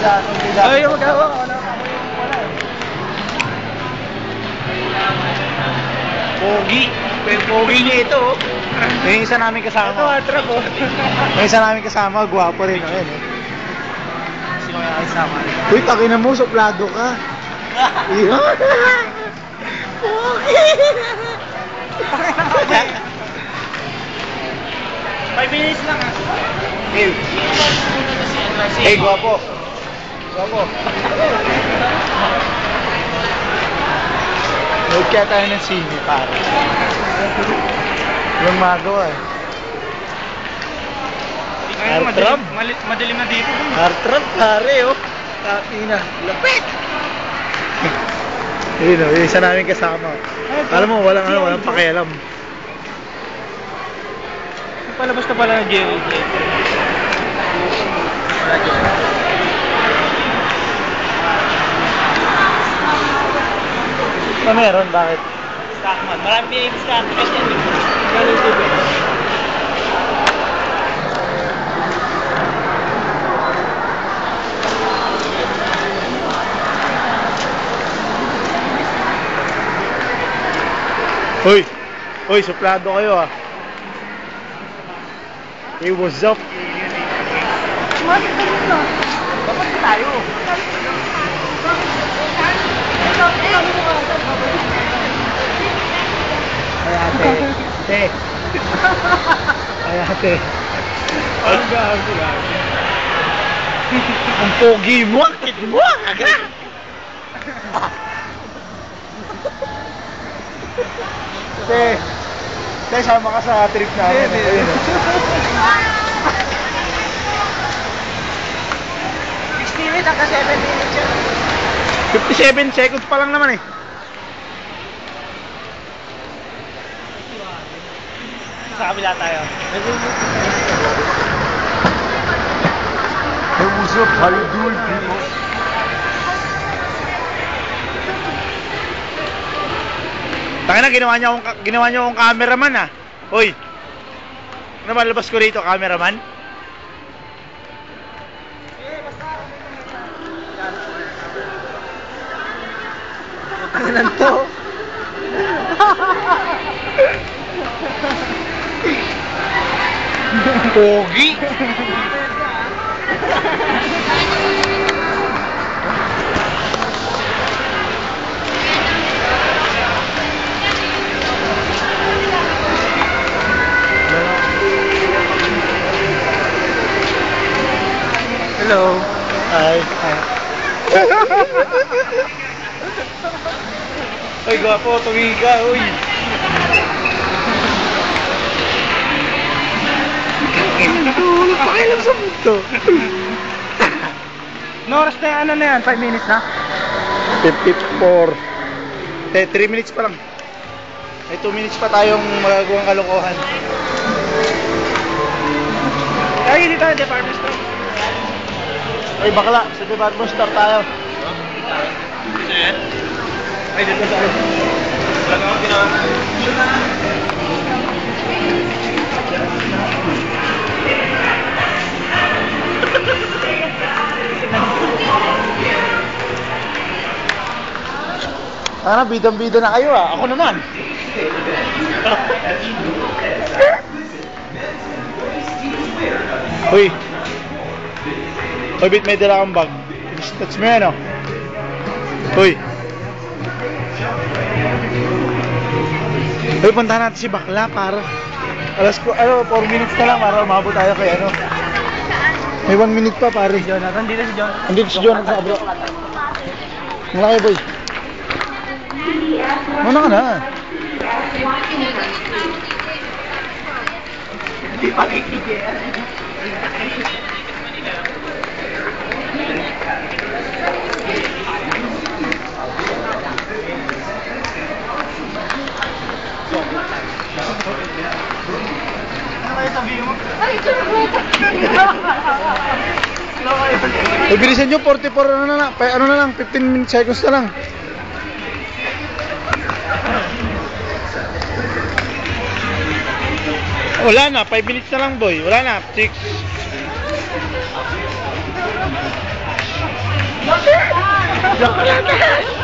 Ay, magawa ko na. Pogi. Pogi niya ito. Yung isa namin kasama. Ito, atrap oh. Yung isa namin kasama, gwapo rin. Ayan eh. Sino kaya kasama? Uy, takin mo, suplado ka. Iyon. Pogi. 5 minutes lang ah. Hey, gwapo. Gwapo. Huwag kaya tayo ng sini, pare. Walang magawa eh. Artrab? Madilim na dito. Artrab, pare, oh. Katina. Lapit! Yun, oh. Yung isa namin kasama. Alam mo, walang pakialam. Palabas na pala ng Jerry. Meron, bakit? Stockman. Marami pinili Stockman kasi yan. Galing tubig. Hoy! Hoy, suplado kayo ah. Hey, what's up? Dapat tayo. Ay ate. Ate. Ay ate. Ang gago. Ang pogi mo. Akit mo. Agad. Ate. Ate, sama ka sa trip namin. Ayun, oh. 60 minutes hanggang 7 minutes yan. 57 seconds pa lang naman eh. Sa kabila tayo. Hey, what's up? How you doing, people? Tangina, ginawa niyo akong cameraman ah. Hoy. Ano ba labas ko rito, cameraman? Ano to? Pogi. Hello. Hi. Uy, gwapo, tumingin ka, uy. Wala pakialam sa mundo. No oras na ano na yan? 5 minutes na? 54. 3 minutes pa lang. May 2 minutes pa tayong magagawang kalokohan. Ay, hindi tayo department store. Ay, bakla, sa department store tayo. Ay, dito tayo. Wala kang ginawa. Sana bidang-bida na kayo ah. Ako naman. Uy. Uy, bit may dala kang bag. Touch mo yan oh. Uy. Uy, puntahan natin si Bakla para alas ko, 4 minutes na lang para umabot tayo kay ano. May 1 minute pa pare. Jonathan, dito si Jonathan. Andito si Jonathan sa abro. Malaki boy. Muna ka na. Hindi pa kikigil. Ano kayo sabihin mo? Ay, Uy, bilisan nyo, 44 ano na lang, ano na lang, 15 seconds na lang. Wala na, 5 minutes na lang boy. Wala na, 6. Joke lang.